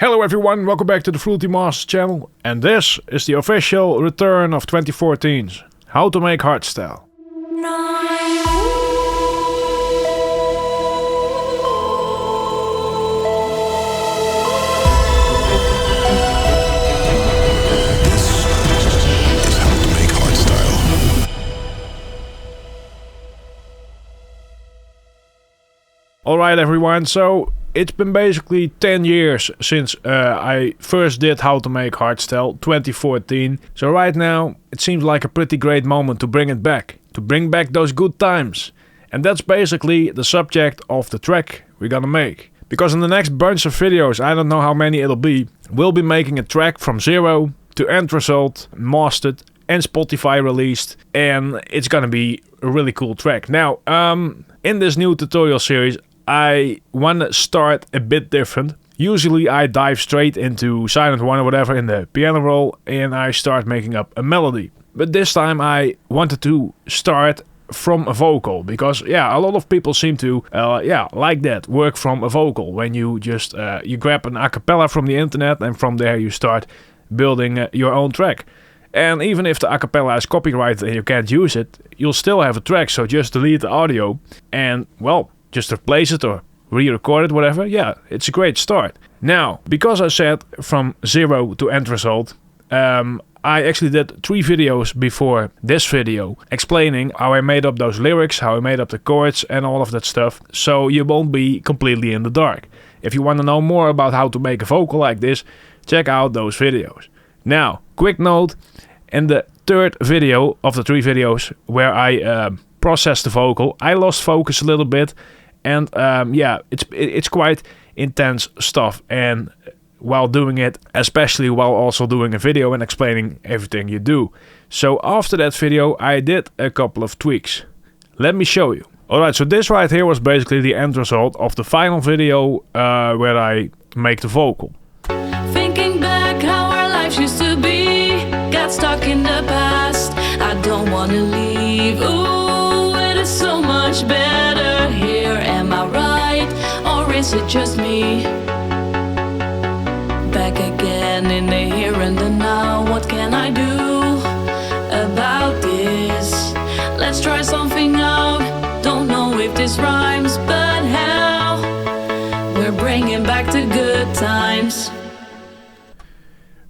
Hello everyone, welcome back to the Fruitymasterz channel, and this is the official return of 2014's How to Make Hardstyle. Alright everyone, so it's been basically 10 years since I first did How to Make Hardstyle, 2014. So right now, it seems like a pretty great moment to bring it back. To bring back those good times. And that's basically the subject of the track we're gonna make. Because in the next bunch of videos, I don't know how many it'll be, we'll be making a track from zero to end result, mastered and Spotify released. And it's gonna be a really cool track. Now, in this new tutorial series, I want to start a bit different. Usually I dive straight into silent one or whatever in the piano roll and I start making up a melody. But this time I wanted to start from a vocal because a lot of people seem to like that, work from a vocal. When you just you grab an a cappella from the internet and from there you start building your own track. And even if the a cappella is copyrighted and you can't use it, you'll still have a track, so just delete the audio and, well, just replace it or re-record it, whatever. Yeah, it's a great start. Now, because I said from zero to end result, I actually did 3 videos before this video explaining how I made up those lyrics, how I made up the chords and all of that stuff, so you won't be completely in the dark. If you want to know more about how to make a vocal like this, check out those videos. Now, quick note, in the third video of the 3 videos where I processed the vocal, I lost focus a little bit. And it's quite intense stuff, and while doing it, especially while also doing a video and explaining everything you do. So after that video I did a couple of tweaks. Let me show you. Alright, so this right here was basically the end result of the final video where I make the vocal. Thinking back how our lives used to be, got stuck in the past, I don't wanna leave. Ooh, it is so much better here. Am I right, or is it just me? Back again in the here and the now. What can I do about this? Let's try something out. Don't know if this rhymes, but how? We're bringing back the good times.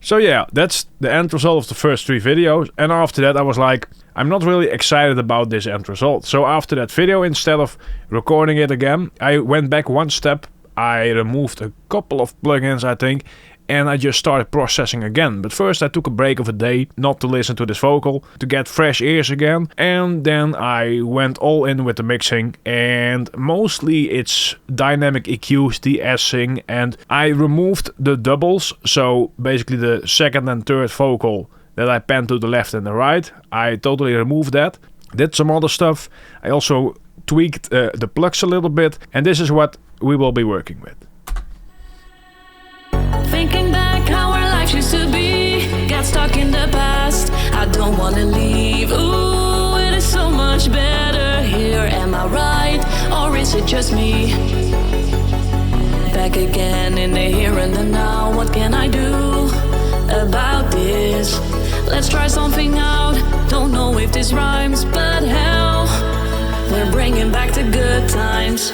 So yeah, that's the end result of the first 3 videos, and after that I was like, I'm not really excited about this end result. So after that video, instead of recording it again, I went back one step, I removed a couple of plugins I think, and I just started processing again. But first I took a break of a day, not to listen to this vocal, to get fresh ears again, and then I went all in with the mixing, and mostly it's dynamic EQs, de-essing, and I removed the doubles, so basically the second and third vocal that I pan to the left and the right, I totally removed that. Did some other stuff. I also tweaked the plugs a little bit, and this is what we will be working with. Thinking back how our lives used to be, got stuck in the past, I don't wanna leave. Ooh, it is so much better here. Am I right, or is it just me? Back again in the here and the now. What can I do about this? Let's try something out. Don't know if this rhymes, but hell, we're bringing back the good times.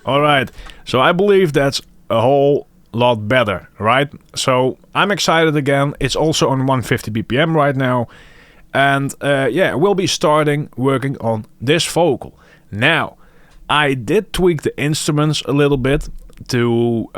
Alright, so I believe that's a whole lot better, right? So I'm excited again. It's also on 150 BPM right now. And we'll be starting working on this vocal. Now, I did tweak the instruments a little bit to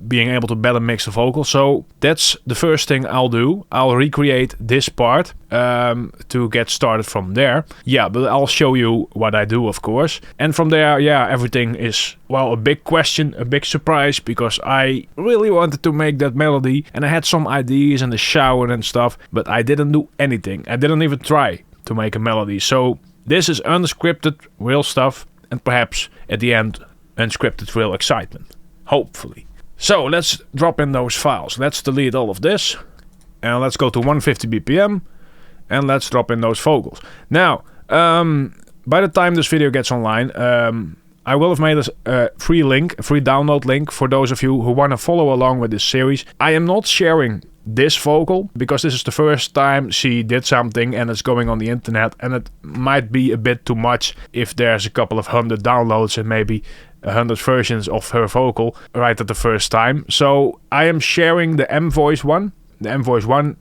being able to better mix the vocal. So that's the first thing I'll do. I'll recreate this part to get started from there. Yeah, but I'll show you what I do, of course. And from there, everything is, well, a big question, a big surprise, because I really wanted to make that melody and I had some ideas in the shower and stuff, but I didn't do anything. I didn't even try to make a melody. So this is unscripted, real stuff, and perhaps at the end, unscripted real excitement. Hopefully. So let's drop in those files. Let's delete all of this. And let's go to 150 BPM. And let's drop in those vocals. Now, by the time this video gets online, I will have made a free download link for those of you who want to follow along with this series. I am not sharing this vocal because this is the first time she did something and it's going on the internet, and it might be a bit too much if there's a couple of 100 downloads and maybe 100 versions of her vocal right at the first time. So I am sharing the M voice one, the M voice one.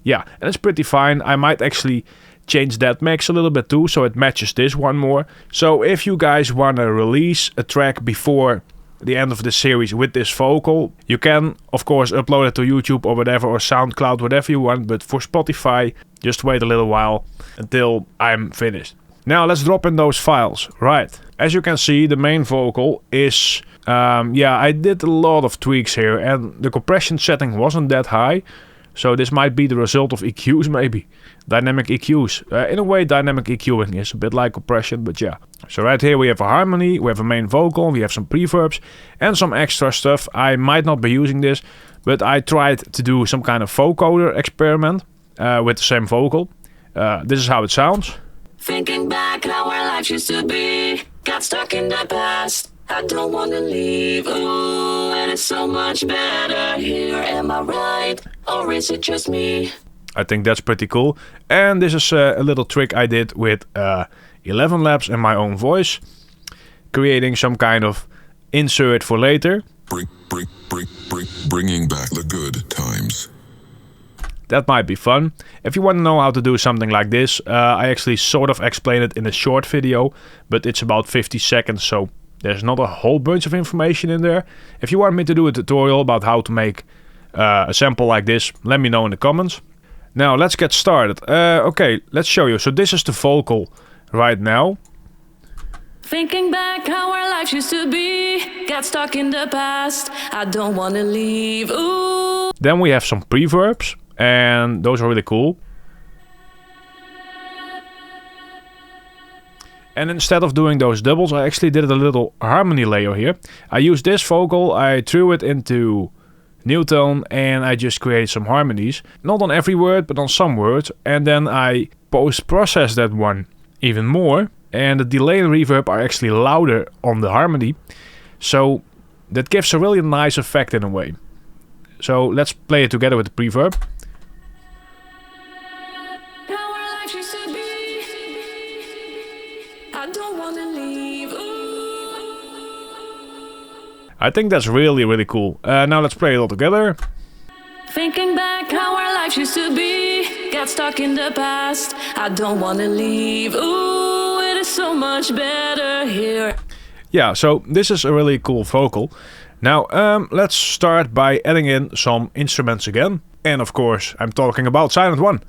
Yeah, and it's pretty fine. I might actually change that mix a little bit too, so it matches this one more. So if you guys want to release a track before the end of the series with this vocal, you can of course upload it to YouTube or whatever, or SoundCloud, whatever you want, but for Spotify just wait a little while until I'm finished. Now let's drop in those files. Right, as you can see, the main vocal is I did a lot of tweaks here, and the compression setting wasn't that high, so this might be the result of EQs, maybe dynamic EQs. In a way, dynamic EQing is a bit like compression, but yeah. So right here we have a harmony, we have a main vocal, we have some preverbs and some extra stuff. I might not be using this, but I tried to do some kind of vocoder experiment with the same vocal. This is how it sounds. Thinking back how our life used to be, got stuck in the past, I don't wanna leave, ooh, and it's so much better here, am I right, or is it just me? I think that's pretty cool. And this is a little trick I did with 11 laps and my own voice, creating some kind of insert for later. Bringing back the good times. That might be fun. If you want to know how to do something like this, I actually sort of explain it in a short video, but it's about 50 seconds, so there's not a whole bunch of information in there. If you want me to do a tutorial about how to make a sample like this, let me know in the comments. Now let's get started. Okay, let's show you. So this is the vocal right now. Thinking back how our life used to be, got stuck in the past, I don't wanna leave, ooh. Then we have some preverbs, and those are really cool. And instead of doing those doubles, I actually did a little harmony layer here. I used this vocal, I threw it into Newtone, and I just created some harmonies. Not on every word, but on some words. And then I post-processed that one even more. And the delay and reverb are actually louder on the harmony. So that gives a really nice effect in a way. So let's play it together with the preverb. I think that's really, really cool. Now let's play it all together. Thinking back how our life used to be, got stuck in the past, I don't wanna leave, ooh, it is so much better here. Yeah, so this is a really cool vocal. Now let's start by adding in some instruments again. And of course, I'm talking about Silent One.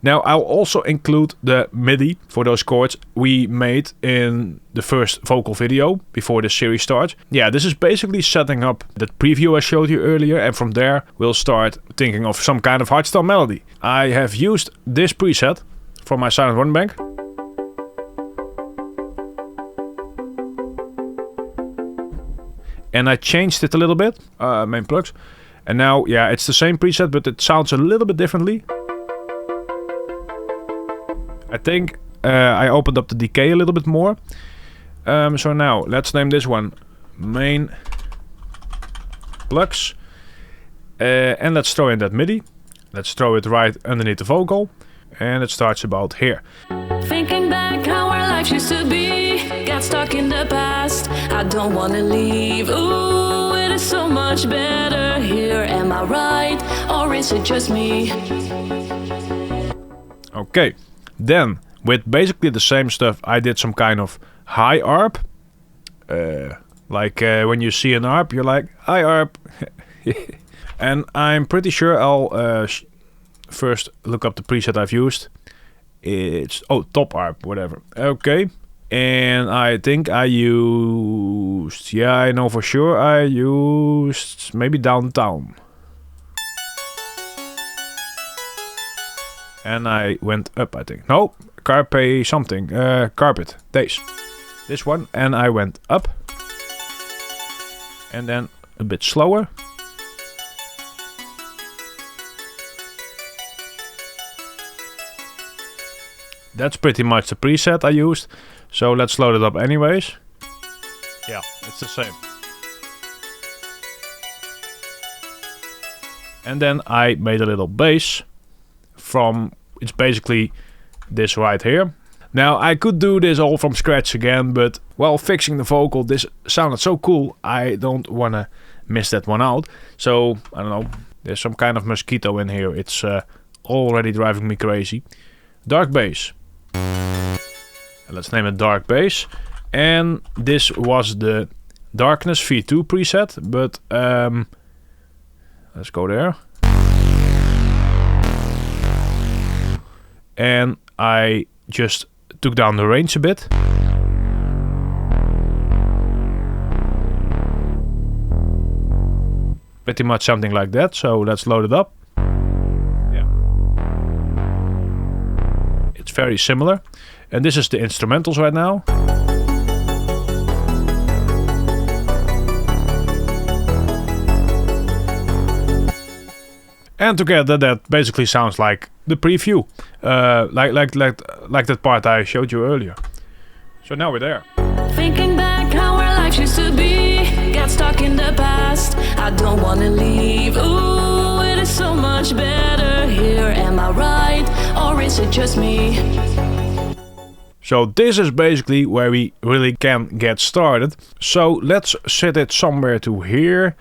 Now I'll also include the MIDI for those chords we made in the first vocal video before the series starts. Yeah, this is basically setting up that preview I showed you earlier, and from there we'll start thinking of some kind of hardstyle melody. I have used this preset from my Silent One bank. And I changed it a little bit, main plugs. And now, yeah, it's the same preset, but it sounds a little bit differently. I think I opened up the decay a little bit more. So now let's name this one main plugs. And let's throw in that MIDI. Let's throw it right underneath the vocal. And it starts about here. Thinking back how our life used to be, got stuck in the past, I don't wanna leave, ooh, it is so much better here, am I right, or is it just me? Okay. Then, with basically the same stuff, I did some kind of high arp. When you see an arp, you're like, hi arp. And I'm pretty sure I'll first look up the preset I've used. It's, top arp, whatever. Okay. And I think I used, yeah, I know for sure I used maybe Downtown. And I went up, I think. No, Carpe something. Carpet. Days. This one. And I went up. And then a bit slower. That's pretty much the preset I used. So let's load it up anyways. Yeah, it's the same. And then I made a little bass from, it's basically this right here. Now I could do this all from scratch again, but while fixing the vocal, this sounded so cool, I don't want to miss that one out. So, I don't know, there's some kind of mosquito in here. It's already driving me crazy. Dark bass. Let's name it Dark Bass. And this was the Darkness V2 preset, but let's go there. And I just took down the range a bit. Pretty much something like that, so let's load it up. Yeah. It's very similar. And this is the instrumentals right now. And together that basically sounds like the preview. Like that part I showed you earlier. So now we're there. Thinking back how our life used to be, got stuck in the past. I don't wanna leave. Ooh, it is so much better here. Am I right, or is it just me? So this is basically where we really can get started. So let's set it somewhere to here.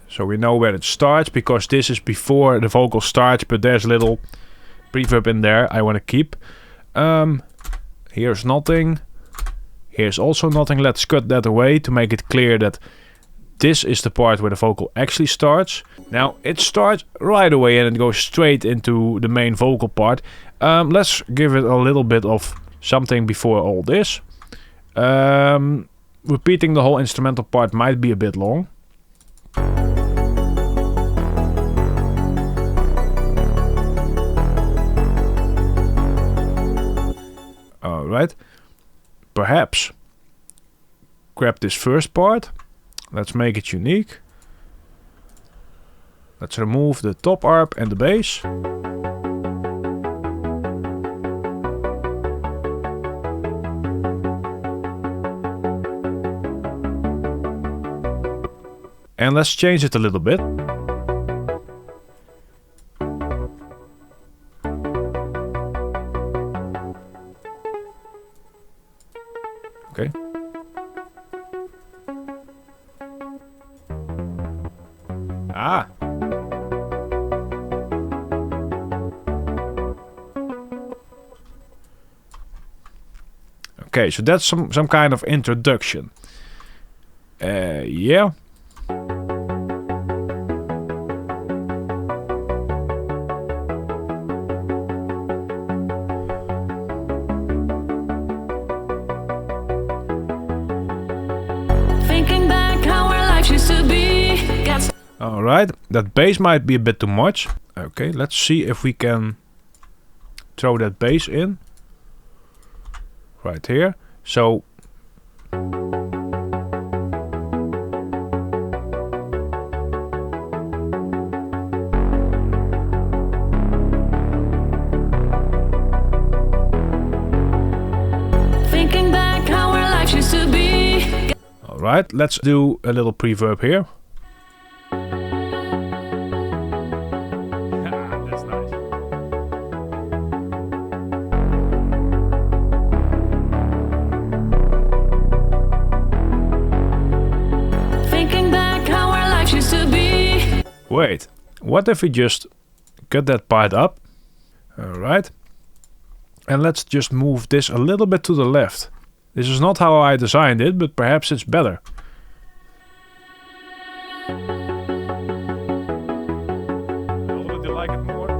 So we know where it starts, because this is before the vocal starts, but there's a little reverb in there I want to keep. Here's nothing. Here's also nothing. Let's cut that away to make it clear that this is the part where the vocal actually starts. Now it starts right away and it goes straight into the main vocal part. Let's give it a little bit of something before all this. Repeating the whole instrumental part might be a bit long. Alright. Perhaps grab this first part. Let's make it unique. Let's remove the top arp and the bass. And let's change it a little bit. Okay. Ah. Okay, so that's some kind of introduction. Yeah. Alright, that bass might be a bit too much. Okay, let's see if we can throw that bass in. Right here. So thinking back how our life used to be. Alright, let's do a little preverb here. Wait, what if we just cut that part up? Alright. And let's just move this a little bit to the left. This is not how I designed it, but perhaps it's better. Already like it more.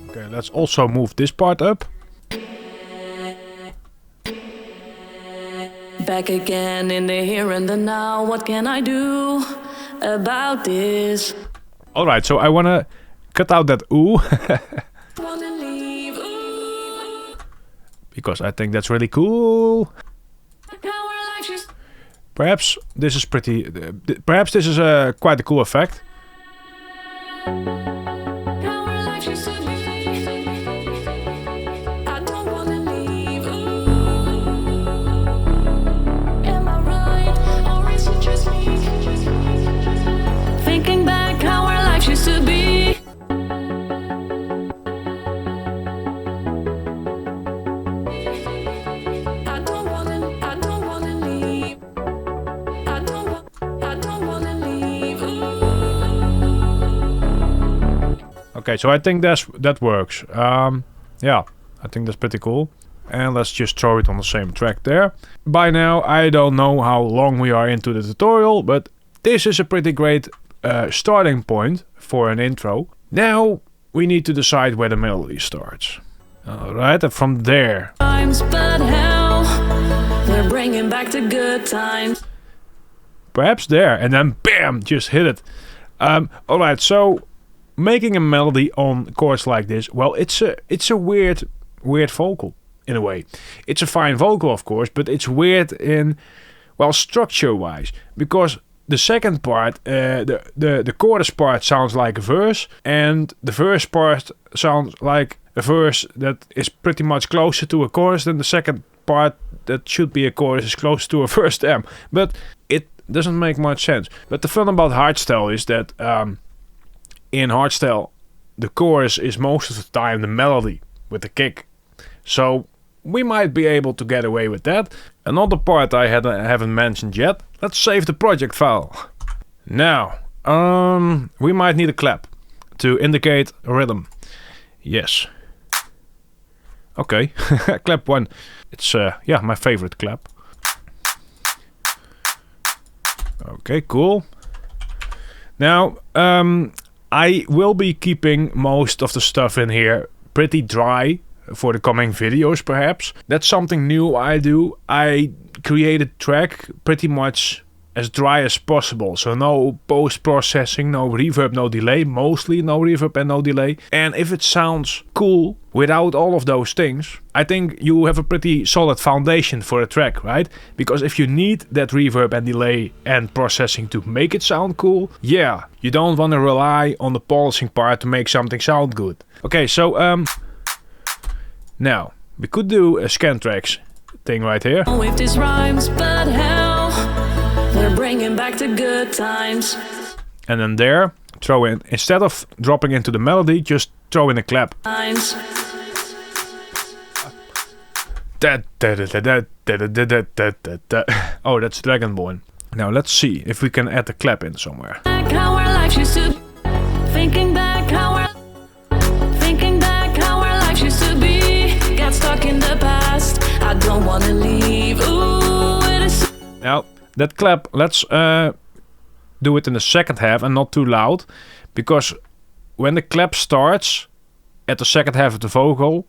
Okay, let's also move this part up. Back again in the here and the now. What can I do about this? Alright, so I wanna cut out that ooh. Because I think that's really cool. Perhaps this is pretty. Perhaps this is quite a cool effect. Okay, so I think that works. Yeah, I think that's pretty cool. And let's just throw it on the same track there. By now, I don't know how long we are into the tutorial, but this is a pretty great starting point for an intro. Now, we need to decide where the melody starts. Alright, and from there. But hell, we're bringing back the good times. Perhaps there, and then bam, just hit it. Alright, so making a melody on chords like this, well, it's a weird vocal in a way. It's a fine vocal, of course, but it's weird in, well, structure-wise, because the second part, the chorus part sounds like a verse, and the verse part sounds like a verse that is pretty much closer to a chorus than the second part that should be a chorus is closer to a verse to M. But it doesn't make much sense. But the fun about hardstyle is that in hardstyle, the chorus is most of the time the melody with the kick. So we might be able to get away with that. Another part I haven't mentioned yet. Let's save the project file. Now, we might need a clap to indicate a rhythm. Yes. Okay, clap 1. It's yeah, my favorite clap. Okay, cool. Now, I will be keeping most of the stuff in here pretty dry for the coming videos, perhaps. That's something new I do. I create a track pretty much as dry as possible. So no post-processing, no reverb, no delay. Mostly no reverb and no delay. And if it sounds cool without all of those things, I think you have a pretty solid foundation for a track, right? Because if you need that reverb and delay and processing to make it sound cool, yeah, you don't want to rely on the polishing part to make something sound good. Okay, so now we could do a scan tracks thing right here. If this rhymes, but hell, we're bringing back the good times. And then there, throw in, instead of dropping into the melody, just throw in a clap. Times. Oh, that's Dragonborn. Now let's see if we can add the clap in somewhere. Back how our lives used to, thinking back how our lives used to be. Got stuck in the past, I don't wanna leave. Ooh, it is. Now that clap, let's do it in the second half and not too loud, because when the clap starts at the second half of the vocal,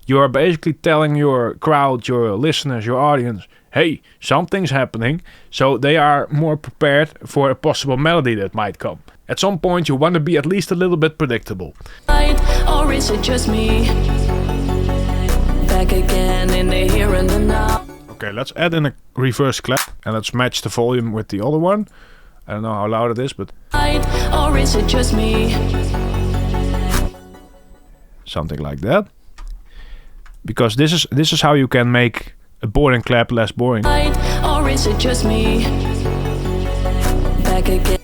you are basically telling your crowd, your listeners, your audience, hey, something's happening, so they are more prepared for a possible melody that might come. At some point you want to be at least a little bit predictable. Or is it just me? Back again in the here and the now. Okay, let's add in a reverse clap and let's match the volume with the other one. I don't know how loud it is, but or is it just me? Something like that. Because this is how you can make a boring clap less boring. Or is it just me? Back again.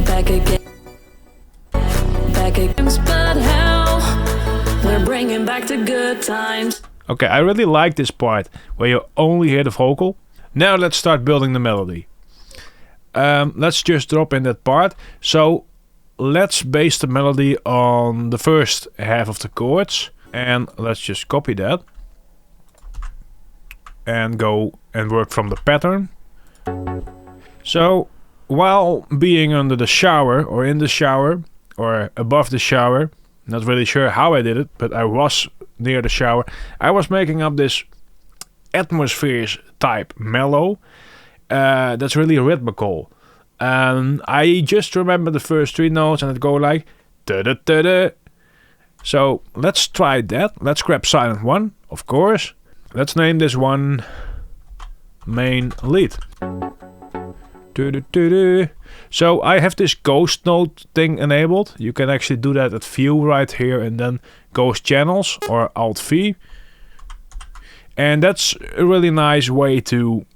Back again. Back again. But hell, we're bringing back the good times. Okay, I really like this part where you only hear the vocal. Now let's start building the melody. Let's just drop in that part. So let's base the melody on the first half of the chords. And let's just copy that. And go and work from the pattern. So while being under the shower or in the shower or above the shower, not really sure how I did it, but I was near the shower, I was making up this atmospheres type mellow that's really rhythmical. And I just remember the first 3 notes and it go like da da da da. So let's try that. Let's grab silent 1, of course. Let's name this one main lead. So I have this ghost note thing enabled. You can actually do that at view right here and then ghost channels or Alt V. And that's a really nice way to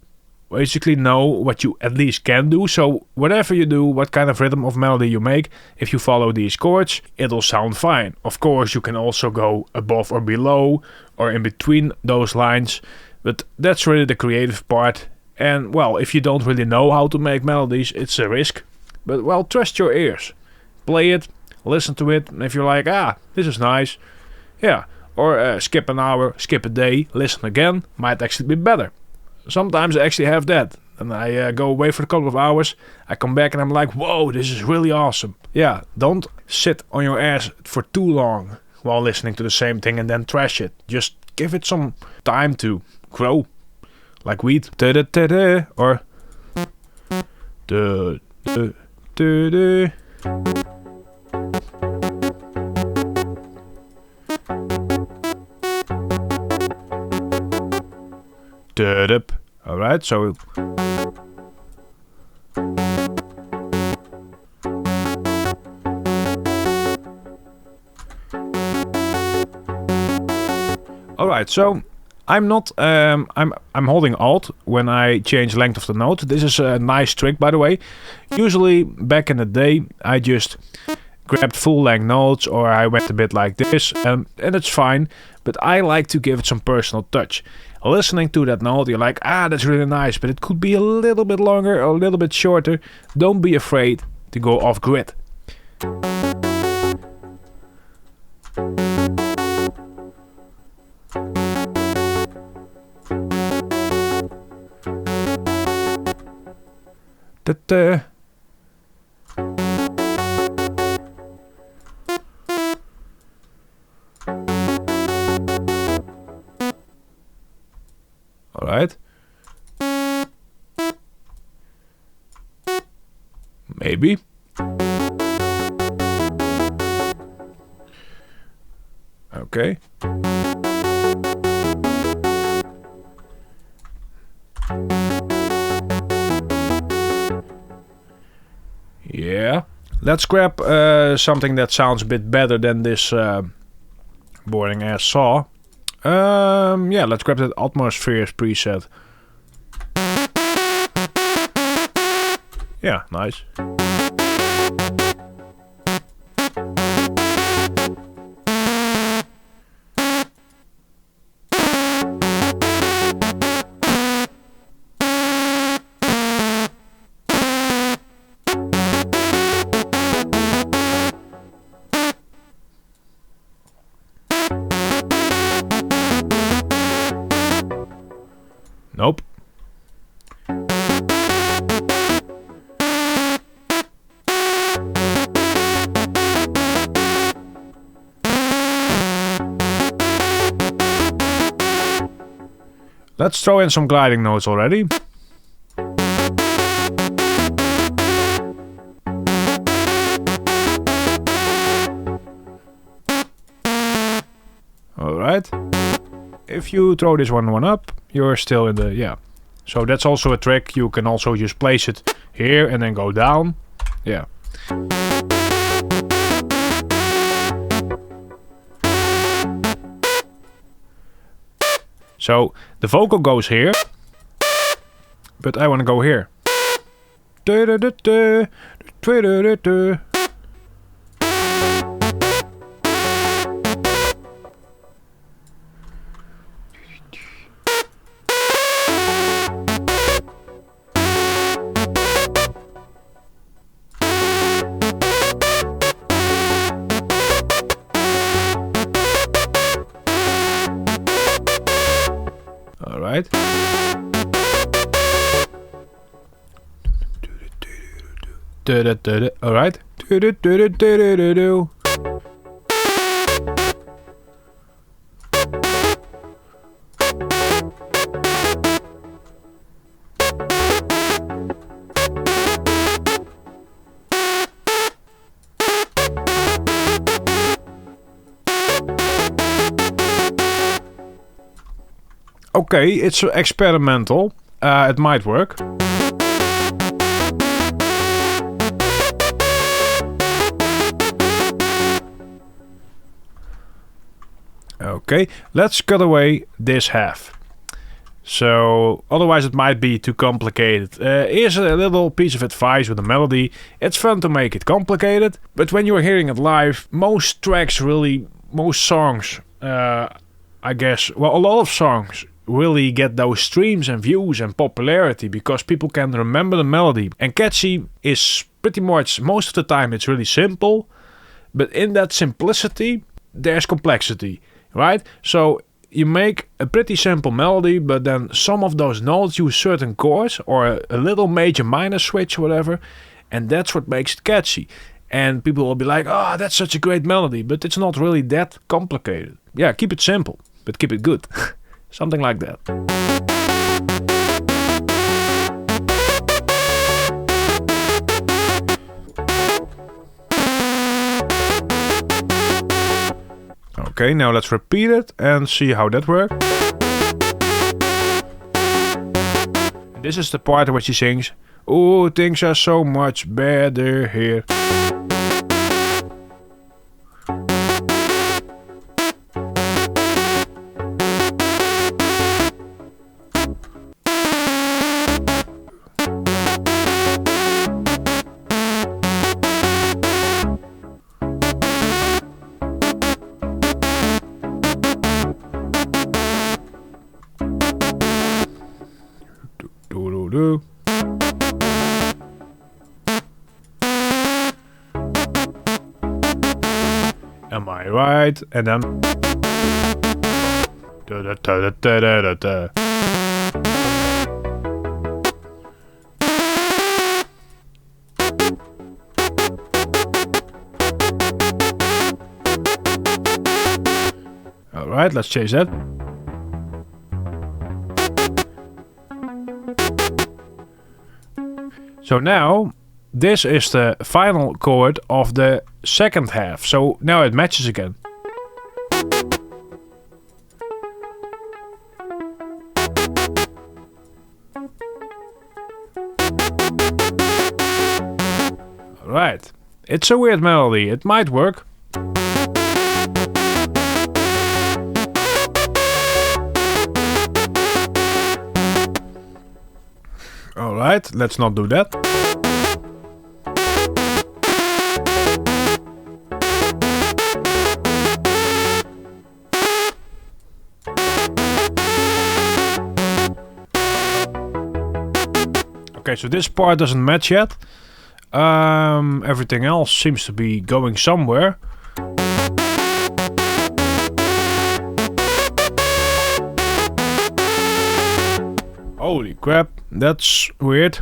basically know what you at least can do. So whatever you do, what kind of rhythm of melody you make, if you follow these chords, it'll sound fine. Of course, you can also go above or below or in between those lines, but that's really the creative part. And well, if you don't really know how to make melodies, it's a risk. But well, trust your ears. Play it, listen to it, and if you're like, this is nice, yeah. Or skip an hour, skip a day, listen again, might actually be better. Sometimes I actually have that. And I go away for a couple of hours, I come back and I'm like, whoa, this is really awesome. Yeah, don't sit on your ass for too long while listening to the same thing and then trash it. Just give it some time to grow. Like weed. Or alright, so alright, so I'm not I'm holding Alt when I change length of the note. This is a nice trick, by the way. Usually back in the day I just grabbed full length notes, or I went a bit like this, and it's fine, but I like to give it some personal touch. Listening to that note, you're like, that's really nice, but it could be a little bit longer or a little bit shorter. Don't be afraid to go off grid. Alright. Maybe. Okay. Yeah. Let's grab something that sounds a bit better than this boring ass saw. Yeah, let's grab that Atmospheres preset. Yeah, nice. Nope. Let's throw in some gliding notes already. Alright. If you throw this one up, you're still in the, yeah. So that's also a trick. You can also just place it here and then go down. Yeah. So the vocal goes here, but I want to go here. Alright. Alright. Okay, it's experimental. It might work. Okay, let's cut away this half. So, otherwise it might be too complicated. Here's a little piece of advice with a melody. It's fun to make it complicated, but when you're hearing it live, most songs, I guess, well, a lot of songs really get those streams and views and popularity because people can remember the melody. And catchy is pretty much most of the time it's really simple, but in that simplicity there's complexity, right? So you make a pretty simple melody, but then some of those notes use certain chords or a little major minor switch or whatever, and that's what makes it catchy. And people will be like, oh, that's such a great melody, but it's not really that complicated. Yeah, keep it simple, but keep it good. Something like that. Okay, now let's repeat it and see how that works. This is the part where she sings, "Ooh, things are so much better here." Do. Am I right? And then da da da da da da da. All right, let's change that. So now, this is the final chord of the second half. So now it matches again. Alright, it's a weird melody, it might work. Alright, let's not do that. Okay, so this part doesn't match yet. Everything else seems to be going somewhere. Holy crap, that's weird.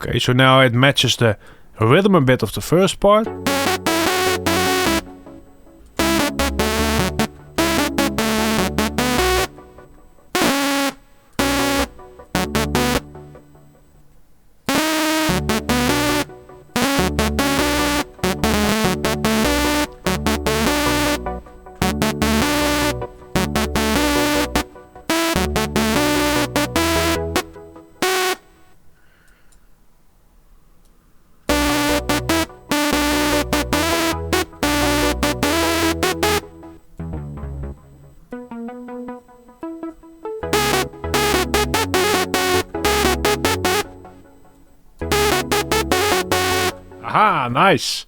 Okay, so now it matches the rhythm a bit of the first part. Aha, nice.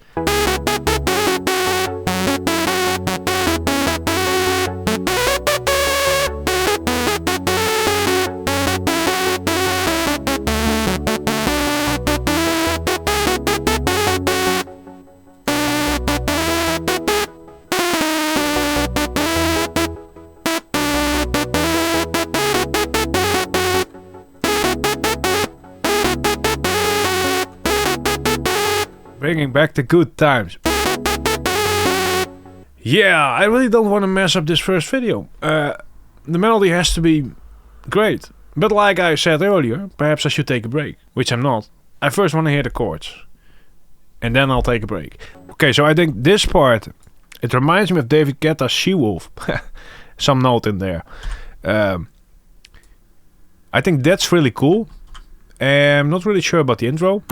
Bringing back the good times. Yeah, I really don't want to mess up this first video. The melody has to be great. But like I said earlier, perhaps I should take a break. Which I'm not. I first want to hear the chords. And then I'll take a break. Okay, so I think this part, it reminds me of David Guetta's She-Wolf. Some note in there. I think that's really cool. I'm not really sure about the intro.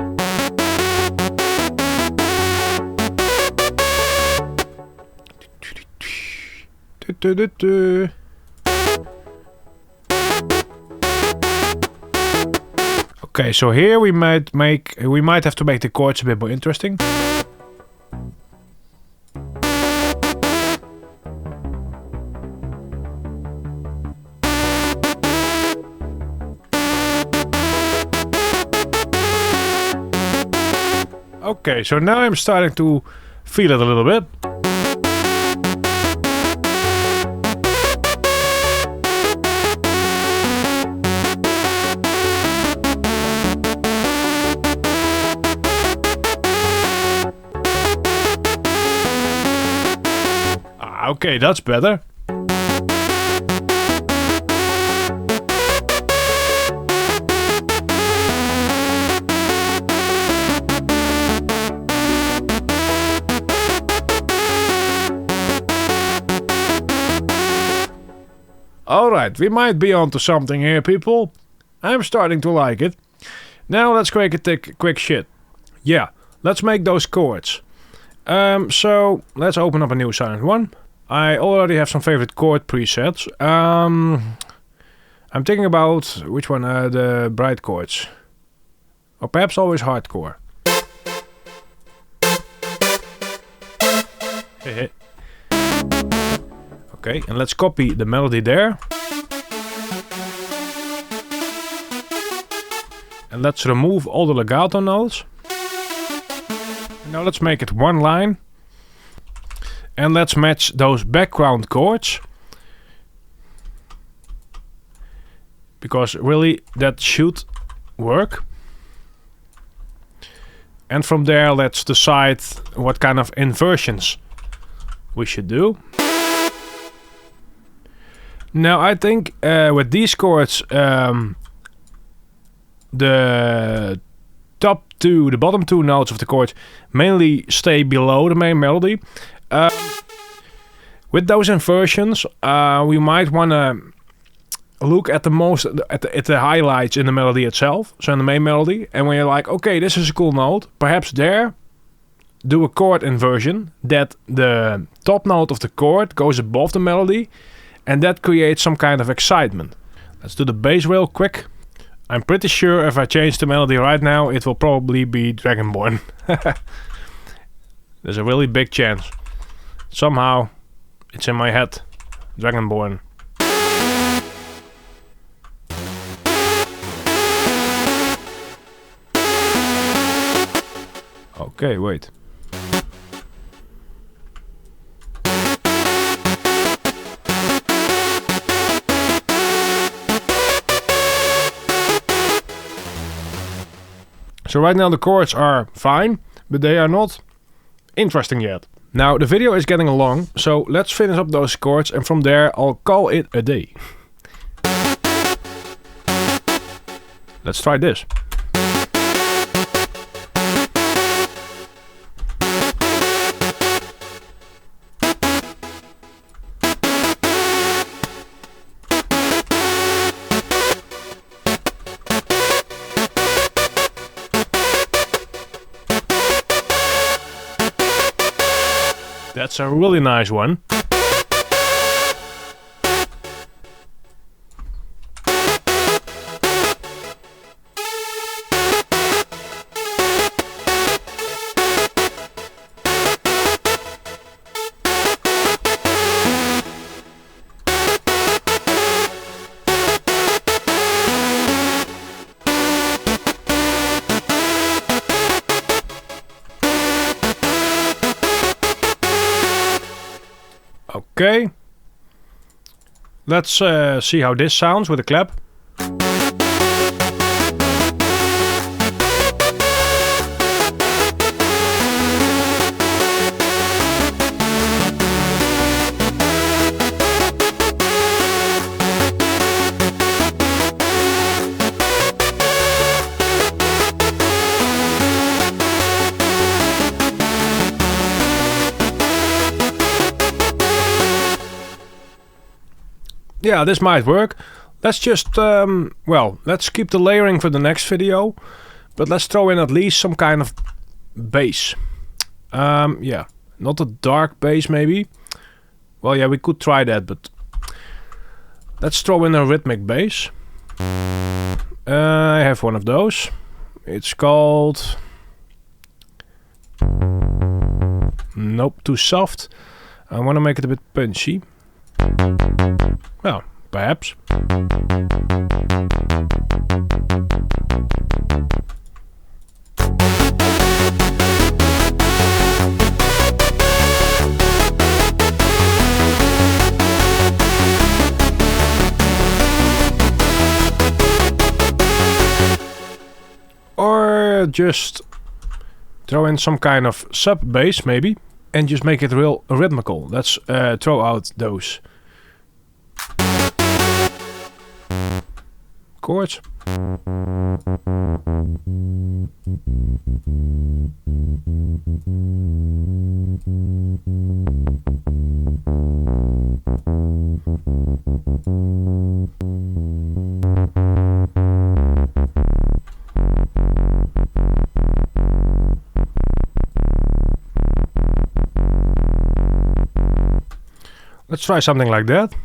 Okay, so here we might have to make the chords a bit more interesting. Okay, so now I'm starting to feel it a little bit. Okay, that's better. Alright, we might be onto something here, people. I'm starting to like it. Now let's make a quick shit. Yeah, let's make those chords. So let's open up a new silent one. I already have some favorite chord presets. I'm thinking about which one, the bright chords. Or perhaps always hardcore. Okay, and let's copy the melody there. And let's remove all the legato notes. And now let's make it one line. And let's match those background chords. Because really, that should work. And from there, let's decide what kind of inversions we should do. Now, I think with these chords, the bottom two notes of the chords mainly stay below the main melody. With those inversions, we might want to look at the highlights in the melody itself, so in the main melody, and when you're like, okay, this is a cool note, perhaps there, do a chord inversion that the top note of the chord goes above the melody, and that creates some kind of excitement. Let's do the bass real quick. I'm pretty sure if I change the melody right now, it will probably be Dragonborn. There's a really big chance. Somehow, it's in my head. Dragonborn. Okay, wait. So right now the chords are fine, but they are not interesting yet. Now the video is getting long, so let's finish up those chords and from there I'll call it a day. Let's try this. That's a really nice one. Okay, let's see how this sounds with a clap. Yeah, this might work. Let's just, well, let's keep the layering for the next video. But let's throw in at least some kind of bass. Yeah, not a dark bass maybe. Well, yeah, we could try that, but let's throw in a rhythmic bass. I have one of those. It's called... Nope, too soft. I want to make it a bit punchy. Well, perhaps. Or just throw in some kind of sub bass maybe and just make it real rhythmical. Let's throw out those chords. Let's try something like that.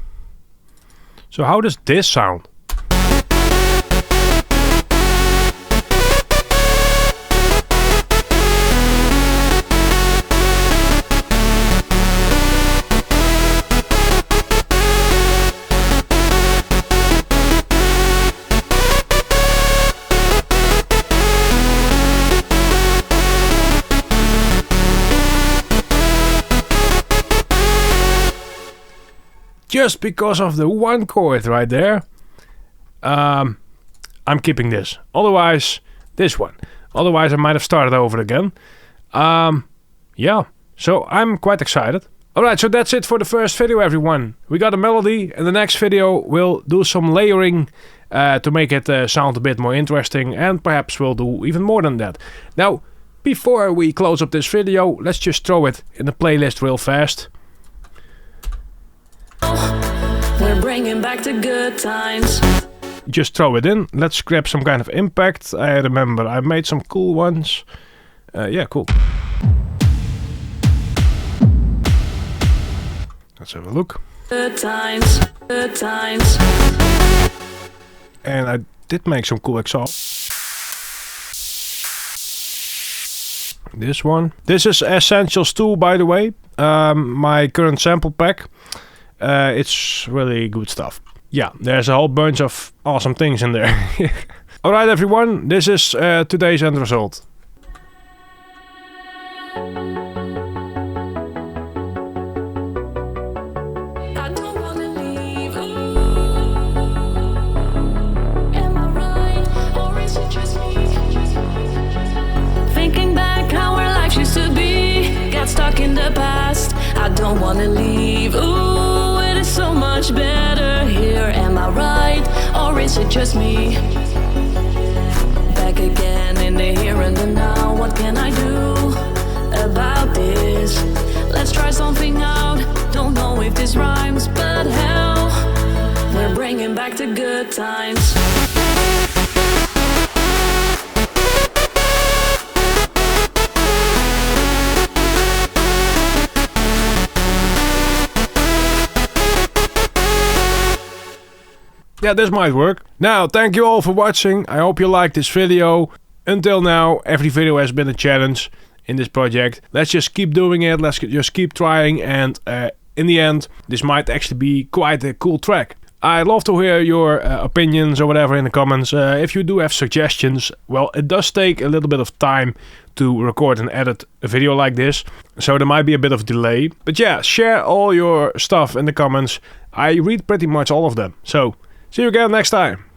So how does this sound? Just because of the one chord right there, I'm keeping this. Otherwise, this one. Otherwise, I might have started over again. Yeah, so I'm quite excited. Alright, so that's it for the first video, everyone. We got a melody. In the next video, we'll do some layering to make it sound a bit more interesting. And perhaps we'll do even more than that. Now, before we close up this video, let's just throw it in the playlist real fast. We're bringing back the good times. Just throw it in. Let's grab some kind of impact. I remember I made some cool ones. Yeah, cool. Let's have a look. Good times, good times. And I did make some cool exhaust. This one. This is Essentials 2, by the way. My current sample pack. It's really good stuff. Yeah, there's a whole bunch of awesome things in there. Alright everyone, this is today's end result. I don't wanna leave. Am I right, or is it just me? Thinking back how our lives used to be, got stuck in the past. I don't wanna leave. Ooh, it is so much better here. Am I right, or is it just me? Back again in the here and the now. What can I do about this? Let's try something out. Don't know if this rhymes, but hell, we're bringing back the good times. Yeah, this might work. Now, thank you all for watching. I hope you liked this video. Until now, every video has been a challenge in this project. Let's just keep doing it. Let's just keep trying. And in the end, this might actually be quite a cool track. I'd love to hear your opinions or whatever in the comments. If you do have suggestions, well, it does take a little bit of time to record and edit a video like this. So there might be a bit of delay. But yeah, share all your stuff in the comments. I read pretty much all of them. So, see you again next time.